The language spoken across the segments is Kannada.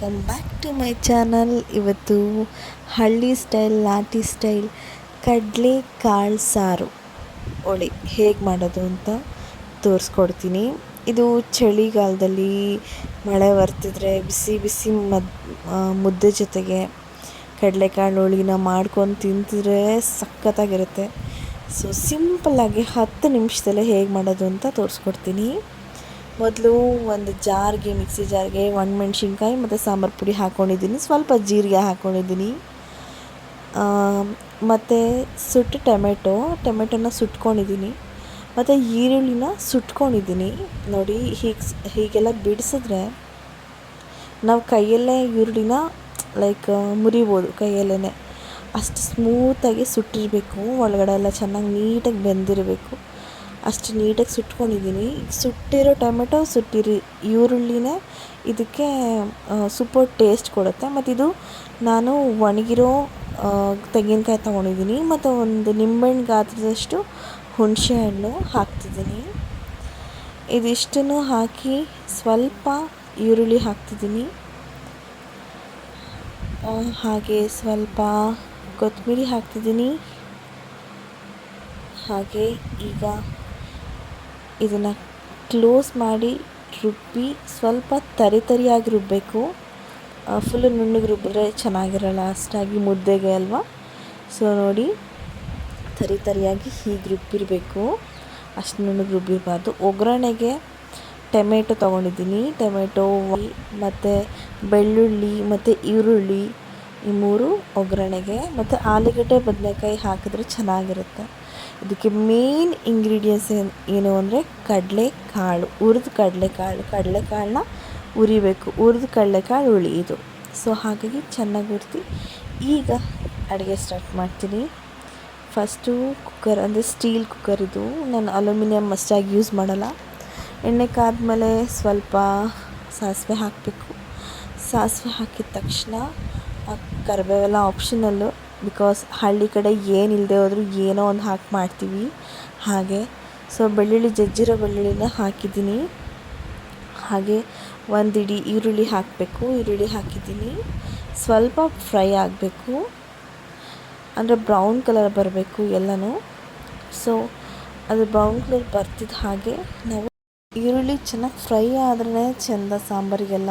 Welcome back to my channel. ಇವತ್ತು ಹಳ್ಳಿ ಸ್ಟೈಲ್ ನಾಟಿ ಸ್ಟೈಲ್ ಕಡಲೆ ಕಾಳು ಸಾರು ಹೋಳಿ ಹೇಗೆ ಮಾಡೋದು ಅಂತ ತೋರಿಸ್ಕೊಡ್ತೀನಿ. ಇದು ಚಳಿಗಾಲದಲ್ಲಿ ಮಳೆ ಬರ್ತಿದ್ರೆ ಬಿಸಿ ಬಿಸಿ ಮುದ್ದೆ ಜೊತೆಗೆ ಕಡಲೆಕಾಳು ಹೋಳಿನ ಮಾಡ್ಕೊಂಡು ತಿಂತಿದ್ರೆ ಸಖತ್ತಾಗಿರುತ್ತೆ. ಸೊ ಸಿಂಪಲ್ಲಾಗಿ 10 ನಿಮಿಷದಲ್ಲೇ ಹೇಗೆ ಮಾಡೋದು ಅಂತ ತೋರಿಸ್ಕೊಡ್ತೀನಿ. ಮೊದಲು ಒಂದು ಮಿಕ್ಸಿ ಜಾರ್ಗೆ ಒಣಮೆಣ್ಸಿನ್ಕಾಯಿ ಮತ್ತು ಸಾಂಬಾರು ಪುಡಿ ಹಾಕ್ಕೊಂಡಿದ್ದೀನಿ, ಸ್ವಲ್ಪ ಜೀರಿಗೆ ಹಾಕ್ಕೊಂಡಿದ್ದೀನಿ, ಮತ್ತು ಟೊಮೆಟೊನ ಸುಟ್ಕೊಂಡಿದ್ದೀನಿ, ಮತ್ತು ಈರುಳ್ಳಿನ ಸುಟ್ಕೊಂಡಿದ್ದೀನಿ. ನೋಡಿ ಹೀಗೆಲ್ಲ ಬಿಡಿಸಿದ್ರೆ ನಾವು ಕೈಯಲ್ಲೇ ಈರುಳ್ಳಿನ ಮುರಿಬೋದು, ಕೈಯಲ್ಲೇ ಅಷ್ಟು ಸ್ಮೂತಾಗಿ ಸುಟ್ಟಿರಬೇಕು. ಒಳಗಡೆ ಎಲ್ಲ ಚೆನ್ನಾಗಿ ನೀಟಾಗಿ ಬೆಂದಿರಬೇಕು. ಅಷ್ಟು ನೀಟಾಗಿ ಸುಟ್ಕೊಂಡಿದ್ದೀನಿ. ಸುಟ್ಟಿರೋ ಟೊಮೆಟೊ ಈರುಳ್ಳಿನೇ ಇದಕ್ಕೆ ಸೂಪರ್ ಟೇಸ್ಟ್ ಕೊಡುತ್ತೆ. ಮತ್ತು ಇದು ನಾನು ಒಣಗಿರೋ ತೆಂಗಿನಕಾಯಿ ತೊಗೊಂಡಿದ್ದೀನಿ ಮತ್ತು ಒಂದು ನಿಂಬೆಹಣ್ಣು ಗಾತ್ರದಷ್ಟು ಹುಣಸೆಹಣ್ಣು ಹಾಕ್ತಿದ್ದೀನಿ. ಇದಿಷ್ಟನ್ನು ಹಾಕಿ ಸ್ವಲ್ಪ ಈರುಳ್ಳಿ ಹಾಕ್ತಿದ್ದೀನಿ, ಹಾಗೆ ಸ್ವಲ್ಪ ಕೊತ್ತಂಬರಿ ಹಾಕ್ತಿದ್ದೀನಿ. ಹಾಗೆ ಈಗ ಇದನ್ನು ಕ್ಲೋಸ್ ಮಾಡಿ ರುಬ್ಬಿ ಸ್ವಲ್ಪ ತರಿಯಾಗಿ ರುಬ್ಬಬೇಕು. ಫುಲ್ಲು ನುಣ್ಣಗೆ ರುಬ್ಬಿದ್ರೆ ಚೆನ್ನಾಗಿರಲ್ಲ, ಅಷ್ಟಾಗಿ ಮುದ್ದೆಗೆ ಅಲ್ವಾ. ಸೊ ನೋಡಿ, ತರಿಯಾಗಿ ಹೀಗೆ ರುಬ್ಬಿರಬೇಕು, ಅಷ್ಟು ನುಣ್ಣಗೆ ರುಬ್ಬಿರಬಾರ್ದು. ಒಗ್ಗರಣೆಗೆ ಟೊಮೆಟೊ ತೊಗೊಂಡಿದ್ದೀನಿ, ಟೊಮೆಟೊ ಮತ್ತು ಬೆಳ್ಳುಳ್ಳಿ ಮತ್ತು ಈರುಳ್ಳಿ ಈ 3 ಒಗ್ಗರಣೆಗೆ, ಮತ್ತು ಆಲೂಗಡ್ಡೆ ಬದನೆಕಾಯಿ ಹಾಕಿದ್ರೆ ಚೆನ್ನಾಗಿರುತ್ತೆ. ಇದಕ್ಕೆ ಮೇನ್ ಇಂಗ್ರೀಡಿಯೆಂಟ್ಸ್ ಏನು ಅಂದರೆ ಹುರಿದ ಕಡಲೆಕಾಳನ್ನ ಹುರಿಬೇಕು. ಹುರಿದ ಕಡಲೆಕಾಳು ಹುಳಿ ಇದು. ಸೊ ಹಾಗಾಗಿ ಚೆನ್ನಾಗಿ ಹುರಿದು ಈಗ ಅಡುಗೆ ಸ್ಟಾರ್ಟ್ ಮಾಡ್ತೀನಿ. ಫಸ್ಟು ಕುಕ್ಕರ್ ಅಂದರೆ ಸ್ಟೀಲ್ ಕುಕ್ಕರ್ ಇದು, ನಾನು ಅಲ್ಯೂಮಿನಿಯಂ ಅಷ್ಟಾಗಿ ಯೂಸ್ ಮಾಡಲ್ಲ. ಎಣ್ಣೆ ಕಾದ್ಮೇಲೆ ಸ್ವಲ್ಪ ಸಾಸಿವೆ ಹಾಕಬೇಕು. ಸಾಸಿವೆ ಹಾಕಿದ ತಕ್ಷಣ ಕರಿಬೇವೆಲ್ಲ ಆಪ್ಷನಲ್ಲು, ಬಿಕಾಸ್ ಹಳ್ಳಿ ಕಡೆ ಏನಿಲ್ಲದೆ ಹೋದರೂ ಏನೋ ಒಂದು ಹಾಕಿ ಮಾಡ್ತೀವಿ ಹಾಗೆ. ಸೊ ಜಜ್ಜಿರೋ ಬೆಳ್ಳುಳ್ಳಿನ ಹಾಕಿದ್ದೀನಿ. ಹಾಗೆ ಒಂದು ಇಡೀ ಈರುಳ್ಳಿ ಹಾಕಬೇಕು. ಈರುಳ್ಳಿ ಹಾಕಿದ್ದೀನಿ, ಸ್ವಲ್ಪ ಫ್ರೈ ಆಗಬೇಕು, ಅಂದರೆ ಬ್ರೌನ್ ಕಲರ್ ಬರಬೇಕು ಎಲ್ಲನೂ. ಸೊ ಅದು ಬ್ರೌನ್ ಕಲರ್ ಬರ್ತಿದ್ದ ಹಾಗೆ ನಾವು ಈರುಳ್ಳಿ ಚೆನ್ನಾಗಿ ಫ್ರೈ ಆದ್ರೇ ಚೆಂದ, ಸಾಂಬಾರಿಗೆಲ್ಲ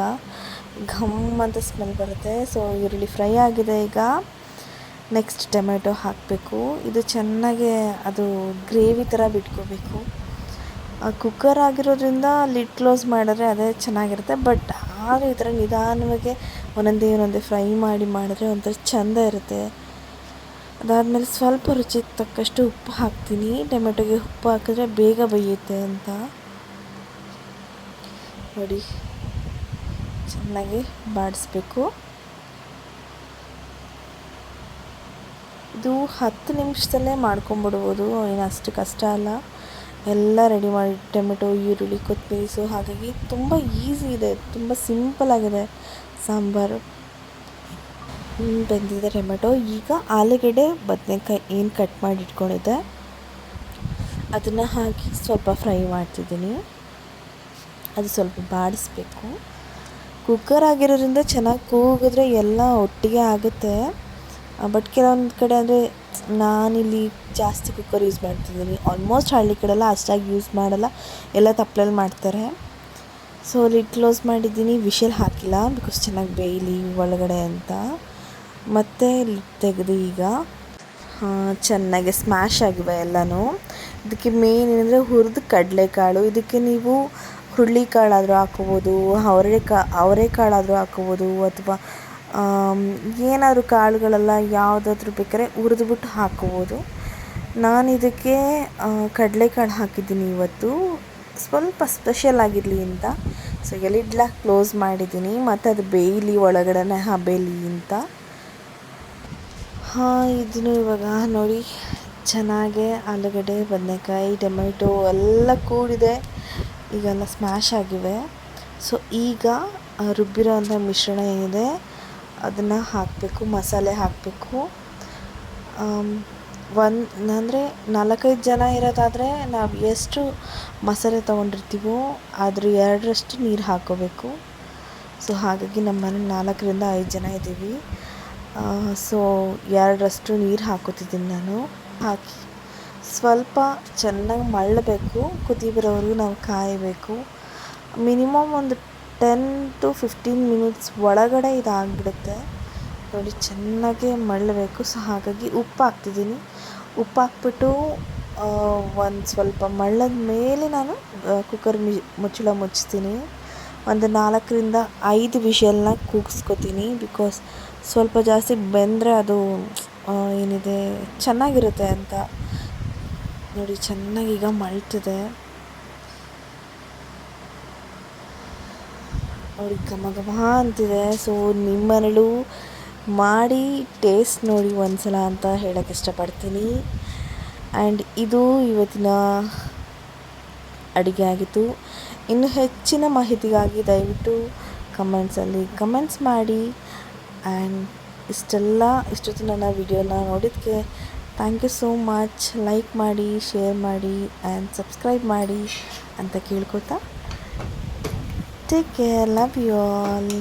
ಘಮ್ ಅಂತ ಸ್ಮೆಲ್ ಬರುತ್ತೆ. ಸೊ ಈರುಳ್ಳಿ ಫ್ರೈ ಆಗಿದೆ. ಈಗ ನೆಕ್ಸ್ಟ್ ಟೊಮೆಟೊ ಹಾಕಬೇಕು. ಇದು ಚೆನ್ನಾಗೆ ಅದು ಗ್ರೇವಿ ಥರ ಬಿಟ್ಕೋಬೇಕು. ಕುಕ್ಕರ್ ಆಗಿರೋದ್ರಿಂದ ಲಿಡ್ ಕ್ಲೋಸ್ ಮಾಡಿದ್ರೆ ಅದೇ ಚೆನ್ನಾಗಿರುತ್ತೆ. ಬಟ್ ಆದರೆ ಈ ಥರ ನಿಧಾನವಾಗಿ ಒಂದೊಂದೇ ಫ್ರೈ ಮಾಡಿದ್ರೆ ಒಂಥರ ಚೆಂದ ಇರುತ್ತೆ. ಅದಾದಮೇಲೆ ಸ್ವಲ್ಪ ರುಚಿಗೆ ತಕ್ಕಷ್ಟು ಉಪ್ಪು ಹಾಕ್ತೀನಿ. ಟೊಮೆಟೊಗೆ ಉಪ್ಪು ಹಾಕಿದ್ರೆ ಬೇಗ ಬೇಯುತ್ತೆ ಅಂತ ನೋಡಿ, ಚೆನ್ನಾಗಿ ಬಾಡಿಸ್ಬೇಕು. ಇದು 10 ನಿಮಿಷದಲ್ಲೇ ಮಾಡ್ಕೊಂಬಿಡ್ಬೋದು, ಏನು ಅಷ್ಟು ಕಷ್ಟ ಅಲ್ಲ. ಎಲ್ಲ ರೆಡಿ ಮಾಡಿ ಟೊಮೆಟೊ, ಈರುಳ್ಳಿ, ಕೊತ್ತಂಬರಿ. ಸೊ ಹಾಗಾಗಿ ತುಂಬ ಈಸಿ ಇದೆ, ತುಂಬ ಸಿಂಪಲ್ಲಾಗಿದೆ ಸಾಂಬಾರು. ಬೆಂದಿದೆ ಟೊಮೆಟೊ. ಈಗ ಆಲೂಗಡ್ಡೆ ಬದನೆಕಾಯಿ ಏನು ಕಟ್ ಮಾಡಿ ಇಟ್ಕೊಂಡಿದ್ದೆ ಅದನ್ನು ಹಾಕಿ ಸ್ವಲ್ಪ ಫ್ರೈ ಮಾಡ್ತಿದ್ದೀನಿ. ಅದು ಸ್ವಲ್ಪ ಬಾಡಿಸ್ಬೇಕು. ಕುಕ್ಕರ್ ಆಗಿರೋದ್ರಿಂದ ಚೆನ್ನಾಗಿ ಕೂಗಿದ್ರೆ ಎಲ್ಲ ಒಟ್ಟಿಗೆ ಆಗುತ್ತೆ. ಬಟ್ ಕೆಲವೊಂದು ಕಡೆ ಅಂದರೆ ನಾನಿಲ್ಲಿ ಜಾಸ್ತಿ ಕುಕ್ಕರ್ ಯೂಸ್ ಮಾಡ್ತಿದ್ದೀನಿ. ಆಲ್ಮೋಸ್ಟ್ ಹಳ್ಳಿ ಕಡೆಲ್ಲ ಅಷ್ಟಾಗಿ ಯೂಸ್ ಮಾಡಲ್ಲ, ಎಲ್ಲ ತಪ್ಪಲಲ್ಲಿ ಮಾಡ್ತಾರೆ. ಸೊ ಲಿಡ್ ಕ್ಲೋಸ್ ಮಾಡಿದ್ದೀನಿ, ವಿಷಲ್ ಹಾಕಿಲ್ಲ, ಬಿಕಾಸ್ ಚೆನ್ನಾಗಿ ಬೇಯಲಿ ಒಳಗಡೆ ಅಂತ. ಮತ್ತು ಲಿಡ್ ತೆಗೆದು ಈಗ ಚೆನ್ನಾಗಿ ಸ್ಮ್ಯಾಶ್ ಆಗಿವೆ ಎಲ್ಲನೂ. ಇದಕ್ಕೆ ಮೇನ್ ಏನಂದರೆ ಹುರಿದ ಕಡಲೆಕಾಳು. ಇದಕ್ಕೆ ನೀವು ಹುರುಳಿಕಾಳಾದರೂ ಹಾಕ್ಕೋಬೋದು, ಅವರೆಕಾಳಾದರೂ ಹಾಕ್ಕೋಬೋದು, ಅಥವಾ ಏನಾದರೂ ಕಾಳುಗಳೆಲ್ಲ ಯಾವುದಾದ್ರೂ ಬೇಕಾದ್ರೆ ಹುರಿದ್ಬಿಟ್ಟು ಹಾಕ್ಕೋಬೋದು. ನಾನು ಇದಕ್ಕೆ ಕಡಲೆಕಾಳು ಹಾಕಿದ್ದೀನಿ ಇವತ್ತು, ಸ್ವಲ್ಪ ಸ್ಪೆಷಲ್ ಆಗಿರಲಿ ಅಂತ. ಸೊ ಲಿಡ್ಲ ಕ್ಲೋಸ್ ಮಾಡಿದ್ದೀನಿ, ಮತ್ತು ಅದು ಬೇಯಲಿ ಒಳಗಡೆ ಹಬೇಲಿ ಅಂತ. ಇದನ್ನು ಇವಾಗ ನೋಡಿ ಚೆನ್ನಾಗೆ ಆಲೂಗಡ್ಡೆ, ಬದನೆಕಾಯಿ, ಟೊಮೆಟೊ ಎಲ್ಲ ಕೂಡಿದೆ, ಈಗೆಲ್ಲ ಸ್ಮ್ಯಾಶ್ ಆಗಿವೆ. ಸೊ ಈಗ ರುಬ್ಬಿರೋ ಅಂಥ ಮಿಶ್ರಣ ಏನಿದೆ ಅದನ್ನು ಹಾಕಬೇಕು, ಮಸಾಲೆ ಹಾಕಬೇಕು. ಅಂದರೆ 4-5 ಜನ ಇರೋದಾದರೆ ನಾವು ಎಷ್ಟು ಮಸಾಲೆ ತೊಗೊಂಡಿರ್ತೀವೋ ಅದ್ರ 2ರಷ್ಟು ನೀರು ಹಾಕ್ಕೋಬೇಕು. ಸೊ ಹಾಗಾಗಿ ನಮ್ಮ ಮನೆ 4ರಿಂದ 5 ಜನ ಇದ್ದೀವಿ. ಸೊ 2ರಷ್ಟು ನೀರು ಹಾಕೋತಿದ್ದೀನಿ ನಾನು. ಹಾಕಿ ಸ್ವಲ್ಪ ಚೆನ್ನಾಗಿ ಮಳ್ಳಬೇಕು, ಕುದಿ ಬರೋವರೆಗೂ ನಾವು ಕಾಯಬೇಕು. ಮಿನಿಮಮ್ ಒಂದು 10 to 15 ಮಿನಿಟ್ಸ್ ಒಳಗಡೆ ಇದಾಗಿಬಿಡುತ್ತೆ ನೋಡಿ. ಚೆನ್ನಾಗೇ ಮಳ್ಳಬೇಕು. ಸೊ ಹಾಗಾಗಿ ಉಪ್ಪು ಹಾಕ್ತಿದ್ದೀನಿ. ಉಪ್ಪು ಹಾಕ್ಬಿಟ್ಟು ಒಂದು ಸ್ವಲ್ಪ ಮಳ್ಳದ ಮೇಲೆ ನಾನು ಕುಕ್ಕರ್ ಮುಚ್ಚಳ ಮುಚ್ತೀನಿ. ಒಂದು 4ರಿಂದ 5 ವಿಷಲ್ನ ಕೂಗಿಸ್ಕೊತೀನಿ. ಬಿಕಾಸ್ ಸ್ವಲ್ಪ ಜಾಸ್ತಿ ಬೆಂದರೆ ಅದು ಏನಿದೆ ಚೆನ್ನಾಗಿರುತ್ತೆ ಅಂತ. ನೋಡಿ ಚೆನ್ನಾಗಿ ಈಗ ಮಳ್ತಿದೆ ನೋಡಿ, ಘಮ ಘಮ ಅಂತಿದೆ. ಸೊ ನಿಮ್ಮ ಮನೇಲೂ ಮಾಡಿ ಟೇಸ್ಟ್ ನೋಡಿ ಒಂದ್ಸಲ ಅಂತ ಹೇಳೋಕ್ಕೆ ಇಷ್ಟಪಡ್ತೀನಿ. ಆ್ಯಂಡ್ ಇದು ಇವತ್ತಿನ ಅಡುಗೆ ಆಗಿತ್ತು. ಇನ್ನು ಹೆಚ್ಚಿನ ಮಾಹಿತಿಗಾಗಿ ದಯವಿಟ್ಟು ಕಮೆಂಟ್ಸಲ್ಲಿ ಕಮೆಂಟ್ಸ್ ಮಾಡಿ. ಆ್ಯಂಡ್ ಇಷ್ಟೊತ್ತು ನನ್ನ ವಿಡಿಯೋನ ನೋಡಿದ್ದಕ್ಕೆ thank you so much. Like ಮಾಡಿ, ಶೇರ್ ಮಾಡಿ ಆ್ಯಂಡ್ ಸಬ್ಸ್ಕ್ರೈಬ್ ಮಾಡಿ ಅಂತ ಕೇಳ್ಕೊತಾ take care. Love you all.